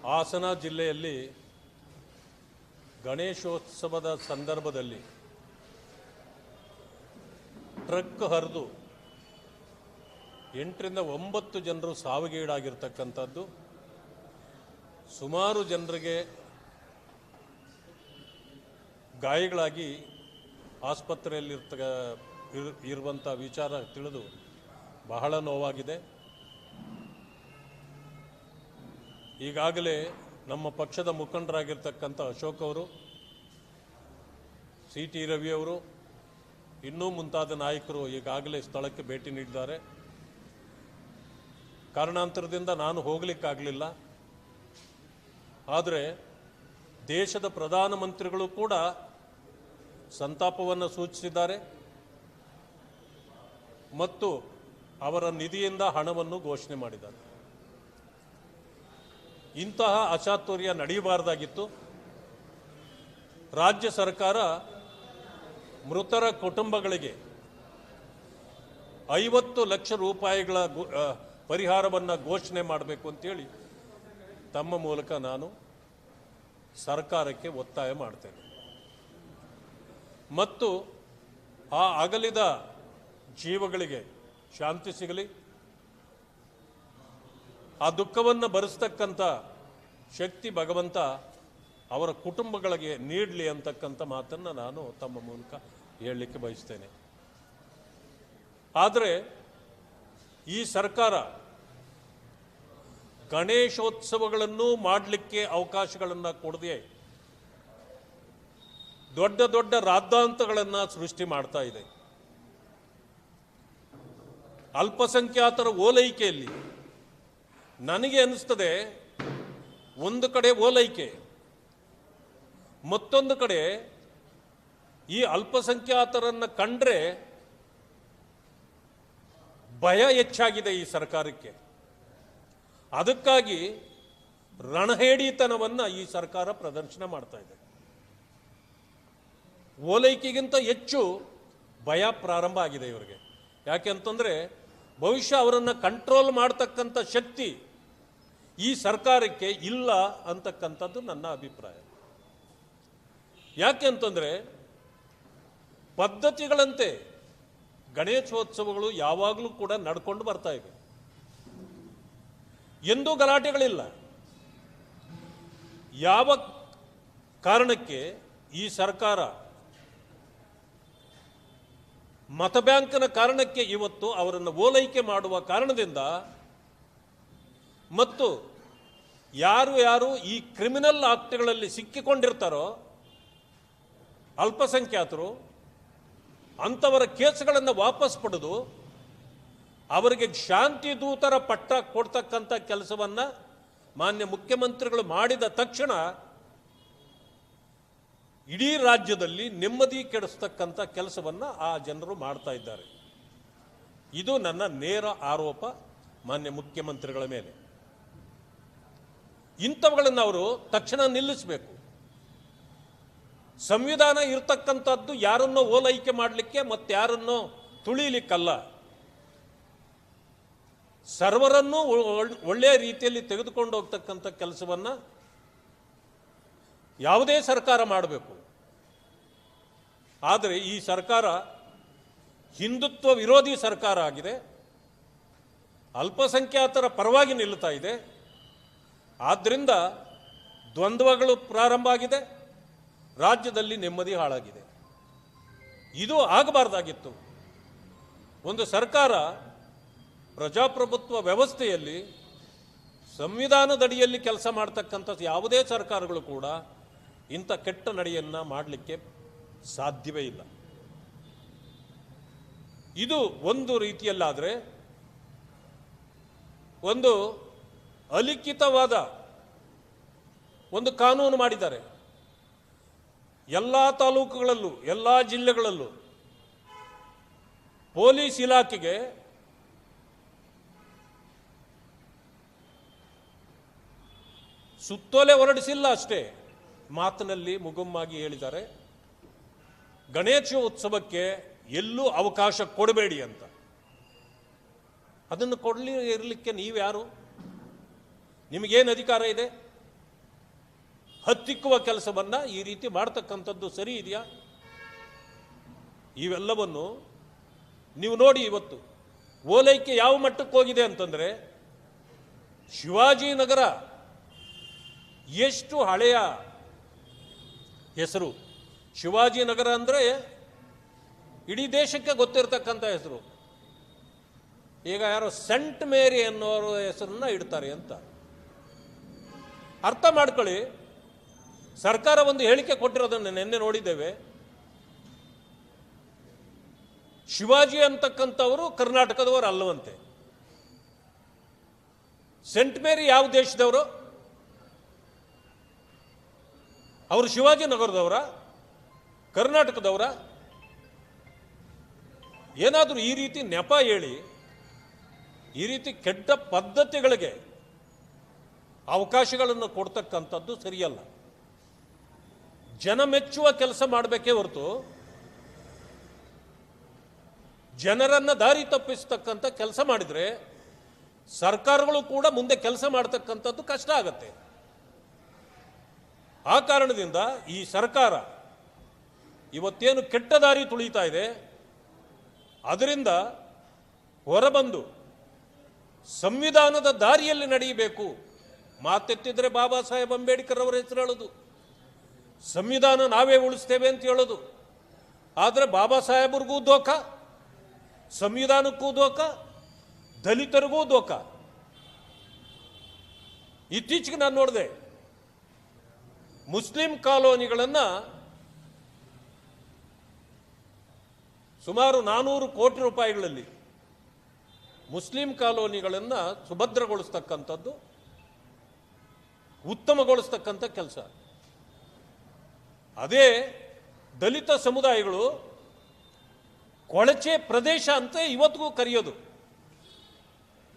ಹಾಸನ ಜಿಲ್ಲೆಯಲ್ಲಿ ಗಣೇಶೋತ್ಸವದ ಸಂದರ್ಭದಲ್ಲಿ ಟ್ರಕ್ ಹರಿದು 8 ರಿಂದ 9 ಜನರು ಸಾವಿಗೀಡಾಗಿರ್ತಕ್ಕಂಥದ್ದು, ಸುಮಾರು ಜನರಿಗೆ ಗಾಯಗಳಾಗಿ ಆಸ್ಪತ್ರೆಯಲ್ಲಿ ಇರುವಂಥ ವಿಚಾರ ತಿಳಿದು ಬಹಳ ನೋವಾಗಿದೆ. ಈಗಾಗಲೇ ನಮ್ಮ ಪಕ್ಷದ ಮುಖಂಡರಾಗಿರ್ತಕ್ಕಂಥ ಅಶೋಕ್ ಅವರು, ಸಿ.ಟಿ. ರವಿ ಅವರು, ಇನ್ನೂ ಮುಂತಾದ ನಾಯಕರು ಈಗಾಗಲೇ ಸ್ಥಳಕ್ಕೆ ಭೇಟಿ ನೀಡಿದ್ದಾರೆ. ಕಾರಣಾಂತರದಿಂದ ನಾನು ಹೋಗಲಿಕ್ಕಾಗಲಿಲ್ಲ. ಆದರೆ ದೇಶದ ಪ್ರಧಾನಮಂತ್ರಿಗಳು ಕೂಡ ಸಂತಾಪವನ್ನು ಸೂಚಿಸಿದ್ದಾರೆ ಮತ್ತು ಅವರ ನಿಧಿಯಿಂದ ಹಣವನ್ನು ಘೋಷಣೆ ಮಾಡಿದ್ದಾರೆ. ಇಂತಹ ಅಚಾತುರ್ಯ ನಡೆಯಬಾರದಾಗಿತ್ತು. ರಾಜ್ಯ ಸರ್ಕಾರ ಮೃತರ ಕುಟುಂಬಗಳಿಗೆ 50 ಲಕ್ಷ ರೂಪಾಯಿಗಳ ಪರಿಹಾರವನ್ನು ಘೋಷಣೆ ಮಾಡಬೇಕು ಅಂತೇಳಿ ತಮ್ಮ ಮೂಲಕ ನಾನು ಸರ್ಕಾರಕ್ಕೆ ಒತ್ತಾಯ ಮಾಡ್ತೇನೆ. ಮತ್ತು ಆ ಅಗಲಿದ ಜೀವಗಳಿಗೆ ಶಾಂತಿ ಸಿಗಲಿ, ಆ ದುಃಖವನ್ನು ಭರಿಸ್ತಕ್ಕಂಥ ಶಕ್ತಿ ಭಗವಂತ ಅವರ ಕುಟುಂಬಗಳಿಗೆ ನೀಡಲಿ ಅಂತಕ್ಕಂಥ ಮಾತನ್ನು ನಾನು ತಮ್ಮ ಮೂಲಕ ಹೇಳಲಿಕ್ಕೆ ಬಯಸ್ತೇನೆ. ಆದರೆ ಈ ಸರ್ಕಾರ ಗಣೇಶೋತ್ಸವಗಳನ್ನು ಮಾಡಲಿಕ್ಕೆ ಅವಕಾಶಗಳನ್ನು ಕೊಡದೆ ದೊಡ್ಡ ದೊಡ್ಡ ರಾದ್ಧಾಂತಗಳನ್ನು ಸೃಷ್ಟಿ ಮಾಡ್ತಾ ಇದೆ. ಅಲ್ಪಸಂಖ್ಯಾತರ ಓಲೈಕೆಯಲ್ಲಿ ನನಗೆ ಅನಿಸ್ತದೆ, ಒಂದು ಕಡೆ ಓಲೈಕೆ, ಮತ್ತೊಂದು ಕಡೆ ಈ ಅಲ್ಪಸಂಖ್ಯಾತರನ್ನು ಕಂಡ್ರೆ ಭಯ ಹೆಚ್ಚಾಗಿದೆ ಈ ಸರ್ಕಾರಕ್ಕೆ. ಅದಕ್ಕಾಗಿ ರಣಹೇಡಿತನವನ್ನು ಈ ಸರ್ಕಾರ ಪ್ರದರ್ಶನ ಮಾಡ್ತಾ ಇದೆ. ಓಲೈಕೆಗಿಂತ ಹೆಚ್ಚು ಭಯ ಪ್ರಾರಂಭ ಆಗಿದೆ ಇವರಿಗೆ. ಯಾಕೆ ಅಂತಂದರೆ ಬಹುಶಃ ಅವರನ್ನು ಕಂಟ್ರೋಲ್ ಮಾಡ್ತಕ್ಕಂಥ ಶಕ್ತಿ ಈ ಸರ್ಕಾರಕ್ಕೆ ಇಲ್ಲ ಅಂತಕ್ಕಂಥದ್ದು ನನ್ನ ಅಭಿಪ್ರಾಯ. ಯಾಕೆ ಅಂತಂದರೆ ಪದ್ಧತಿಗಳಂತೆ ಗಣೇಶೋತ್ಸವಗಳು ಯಾವಾಗಲೂ ಕೂಡ ನಡ್ಕೊಂಡು ಬರ್ತಾ ಇವೆ. ಎಂದೂ ಗಲಾಟೆಗಳಿಲ್ಲ. ಯಾವ ಕಾರಣಕ್ಕೆ ಈ ಸರ್ಕಾರ ಮತ ಬ್ಯಾಂಕ್ನ ಕಾರಣಕ್ಕೆ ಇವತ್ತು ಅವರನ್ನು ಓಲೈಕೆ ಮಾಡುವ ಕಾರಣದಿಂದ ಮತ್ತು ಯಾರು ಈ ಕ್ರಿಮಿನಲ್ ಆಕ್ಟ್ಗಳಲ್ಲಿ ಸಿಕ್ಕಿಕೊಂಡಿರ್ತಾರೋ ಅಲ್ಪಸಂಖ್ಯಾತರು, ಅಂಥವರ ಕೇಸ್ಗಳನ್ನು ವಾಪಸ್ ಪಡೆದು ಅವರಿಗೆ ಶಾಂತಿ ದೂತರ ಪಟ್ಟ ಕೊಡ್ತಕ್ಕಂಥ ಕೆಲಸವನ್ನು ಮಾನ್ಯ ಮುಖ್ಯಮಂತ್ರಿಗಳು ಮಾಡಿದ ತಕ್ಷಣ ಇಡೀ ರಾಜ್ಯದಲ್ಲಿ ನೆಮ್ಮದಿ ಕೆಡಿಸ್ತಕ್ಕಂಥ ಕೆಲಸವನ್ನು ಆ ಜನರು ಮಾಡ್ತಾ ಇದ್ದಾರೆ. ಇದು ನನ್ನ ನೇರ ಆರೋಪ ಮಾನ್ಯ ಮುಖ್ಯಮಂತ್ರಿಗಳ ಮೇಲೆ. ಇಂಥವುಗಳನ್ನು ಅವರು ತಕ್ಷಣ ನಿಲ್ಲಿಸಬೇಕು. ಸಂವಿಧಾನ ಇರ್ತಕ್ಕಂಥದ್ದು ಯಾರನ್ನೋ ಓಲೈಕೆ ಮಾಡಲಿಕ್ಕೆ ಮತ್ತು ಯಾರನ್ನೋ ತುಳಿಲಿಕ್ಕಲ್ಲ, ಸರ್ವರನ್ನೂ ಒಳ್ಳೆಯ ರೀತಿಯಲ್ಲಿ ತೆಗೆದುಕೊಂಡು ಹೋಗ್ತಕ್ಕಂಥ ಕೆಲಸವನ್ನು ಯಾವುದೇ ಸರ್ಕಾರ ಮಾಡಬೇಕು. ಆದರೆ ಈ ಸರ್ಕಾರ ಹಿಂದುತ್ವ ವಿರೋಧಿ ಸರ್ಕಾರ ಆಗಿದೆ, ಅಲ್ಪಸಂಖ್ಯಾತರ ಪರವಾಗಿ ನಿಲ್ಲುತ್ತಾ ಇದೆ. ಆದ್ದರಿಂದ ದ್ವಂದ್ವಗಳು ಪ್ರಾರಂಭ ಆಗಿದೆ, ರಾಜ್ಯದಲ್ಲಿ ನೆಮ್ಮದಿ ಹಾಳಾಗಿದೆ. ಇದು ಆಗಬಾರ್ದಾಗಿತ್ತು. ಒಂದು ಸರ್ಕಾರ ಪ್ರಜಾಪ್ರಭುತ್ವ ವ್ಯವಸ್ಥೆಯಲ್ಲಿ ಸಂವಿಧಾನದಡಿಯಲ್ಲಿ ಕೆಲಸ ಮಾಡ್ತಕ್ಕಂಥ ಯಾವುದೇ ಸರ್ಕಾರಗಳು ಕೂಡ ಇಂಥ ಕೆಟ್ಟ ನಡೆಯನ್ನು ಮಾಡಲಿಕ್ಕೆ ಸಾಧ್ಯವೇ ಇಲ್ಲ. ಇದು ಒಂದು ರೀತಿಯಲ್ಲಾದರೆ ಒಂದು ಅಲಿಖಿತವಾದ ಒಂದು ಕಾನೂನು ಮಾಡಿದ್ದಾರೆ. ಎಲ್ಲ ತಾಲೂಕುಗಳಲ್ಲೂ ಎಲ್ಲ ಜಿಲ್ಲೆಗಳಲ್ಲೂ ಪೊಲೀಸ್ ಇಲಾಖೆಗೆ ಸುತ್ತೋಲೆ ಹೊರಡಿಸಿಲ್ಲ ಅಷ್ಟೇ, ಮಾತಿನಲ್ಲಿ ಮುಗುಮ್ಮಾಗಿ ಹೇಳಿದ್ದಾರೆ ಗಣೇಶೋತ್ಸವಕ್ಕೆ ಎಲ್ಲೂ ಅವಕಾಶ ಕೊಡಬೇಡಿ ಅಂತ. ಅದನ್ನು ಇರಲಿಕ್ಕೆ ನೀವ್ಯಾರು? ನಿಮಗೇನು ಅಧಿಕಾರ ಇದೆ? ಹತ್ತಿಕ್ಕುವ ಕೆಲಸವನ್ನು ಈ ರೀತಿ ಮಾಡ್ತಕ್ಕಂಥದ್ದು ಸರಿ ಇದೆಯಾ? ಇವೆಲ್ಲವನ್ನು ನೀವು ನೋಡಿ. ಇವತ್ತು ಓಲೈಕೆ ಯಾವ ಮಟ್ಟಕ್ಕೆ ಹೋಗಿದೆ ಅಂತಂದರೆ, ಶಿವಾಜಿನಗರ ಎಷ್ಟು ಹಳೆಯ ಹೆಸರು. ಶಿವಾಜಿನಗರ ಅಂದರೆ ಇಡೀ ದೇಶಕ್ಕೆ ಗೊತ್ತಿರತಕ್ಕಂಥ ಹೆಸರು. ಈಗ ಯಾರೋ ಸೆಂಟ್ ಮೇರಿ ಅನ್ನೋರ ಹೆಸರನ್ನ ಇಡ್ತಾರೆ ಅಂತ ಅರ್ಥ ಮಾಡ್ಕೊಳ್ಳಿ. ಸರ್ಕಾರ ಒಂದು ಹೇಳಿಕೆ ಕೊಟ್ಟಿರೋದನ್ನು ನಿನ್ನೆ ನೋಡಿದ್ದೇವೆ. ಶಿವಾಜಿ ಅಂತಕ್ಕಂಥವರು ಕರ್ನಾಟಕದವರು ಅಲ್ಲವಂತೆ. ಸೆಂಟ್ ಮೇರಿ ಯಾವ ದೇಶದವರು? ಅವರು ಶಿವಾಜಿನಗರದವರ, ಕರ್ನಾಟಕದವರ? ಏನಾದರೂ ಈ ರೀತಿ ನೆಪ ಹೇಳಿ, ಈ ರೀತಿ ಕೆಟ್ಟ ಪದ್ಧತಿಗಳಿಗೆ ಅವಕಾಶಗಳನ್ನು ಕೊಡ್ತಕ್ಕಂಥದ್ದು ಸರಿಯಲ್ಲ. ಜನ ಮೆಚ್ಚುವ ಕೆಲಸ ಮಾಡಬೇಕೇ ಹೊರತು ಜನರನ್ನ ದಾರಿ ತಪ್ಪಿಸ್ತಕ್ಕಂಥ ಕೆಲಸ ಮಾಡಿದರೆ ಸರ್ಕಾರಗಳು ಕೂಡ ಮುಂದೆ ಕೆಲಸ ಮಾಡ್ತಕ್ಕಂಥದ್ದು ಕಷ್ಟ ಆಗತ್ತೆ. ಆ ಕಾರಣದಿಂದ ಈ ಸರ್ಕಾರ ಇವತ್ತೇನು ಕೆಟ್ಟ ದಾರಿ ತುಳಿತಾ ಇದೆ, ಅದರಿಂದ ಹೊರಬಂದು ಸಂವಿಧಾನದ ದಾರಿಯಲ್ಲಿ ನಡೆಯಬೇಕು. ಮಾತೆತ್ತಿದ್ರೆ ಬಾಬಾ ಸಾಹೇಬ್ ಅಂಬೇಡ್ಕರ್ ಅವರ ಹೆಸರು ಹೇಳೋದು, ಸಂವಿಧಾನ ನಾವೇ ಉಳಿಸ್ತೇವೆ ಅಂತ ಹೇಳೋದು. ಆದರೆ ಬಾಬಾ ಸಾಹೇಬ್ರಿಗೂ ದೋಖ, ಸಂವಿಧಾನಕ್ಕೂ ದೋಖ, ದಲಿತರಿಗೂ ದೋಖ. ಇತ್ತೀಚೆಗೆ ನಾನು ನೋಡಿದೆ, ಮುಸ್ಲಿಂ ಕಾಲೋನಿಗಳನ್ನು ಸುಮಾರು 400 ಕೋಟಿ ರೂಪಾಯಿಗಳಲ್ಲಿ ಮುಸ್ಲಿಂ ಕಾಲೋನಿಗಳನ್ನು ಸುಭದ್ರಗೊಳಿಸ್ತಕ್ಕಂಥದ್ದು, ಉತ್ತಮಗೊಳಿಸ್ತಕ್ಕಂಥ ಕೆಲಸ. ಅದೇ ದಲಿತ ಸಮುದಾಯಗಳು ಕೊಳಚೆ ಪ್ರದೇಶ ಅಂತ ಇವತ್ತಿಗೂ ಕರೆಯೋದು.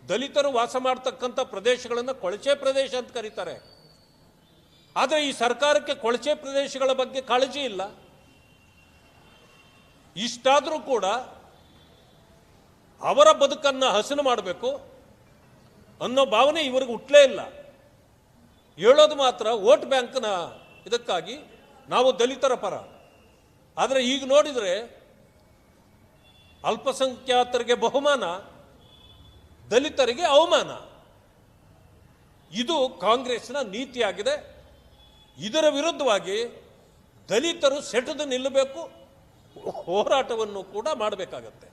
ದಲಿತರು ವಾಸ ಮಾಡ್ತಕ್ಕಂಥ ಪ್ರದೇಶಗಳನ್ನು ಕೊಳಚೆ ಪ್ರದೇಶ ಅಂತ ಕರೀತಾರೆ. ಆದರೆ ಈ ಸರ್ಕಾರಕ್ಕೆ ಕೊಳಚೆ ಪ್ರದೇಶಗಳ ಬಗ್ಗೆ ಕಾಳಜಿ ಇಲ್ಲ. ಇಷ್ಟಾದರೂ ಕೂಡ ಅವರ ಬದುಕನ್ನು ಹಸನು ಮಾಡಬೇಕು ಅನ್ನೋ ಭಾವನೆ ಇವರಿಗೆ ಹುಟ್ಟಲೇ ಇಲ್ಲ. ಹೇಳೋದು ಮಾತ್ರ ವೋಟ್ ಬ್ಯಾಂಕ್ನ ಇದಕ್ಕಾಗಿ ನಾವು ದಲಿತರ ಪರ. ಆದರೆ ಈಗ ನೋಡಿದರೆ ಅಲ್ಪಸಂಖ್ಯಾತರಿಗೆ ಬಹುಮಾನ, ದಲಿತರಿಗೆ ಅವಮಾನ. ಇದು ಕಾಂಗ್ರೆಸ್ನ ನೀತಿಯಾಗಿದೆ. ಇದರ ವಿರುದ್ಧವಾಗಿ ದಲಿತರು ಸೆಟೆದು ನಿಲ್ಲಬೇಕು, ಹೋರಾಟವನ್ನು ಕೂಡ ಮಾಡಬೇಕಾಗತ್ತೆ.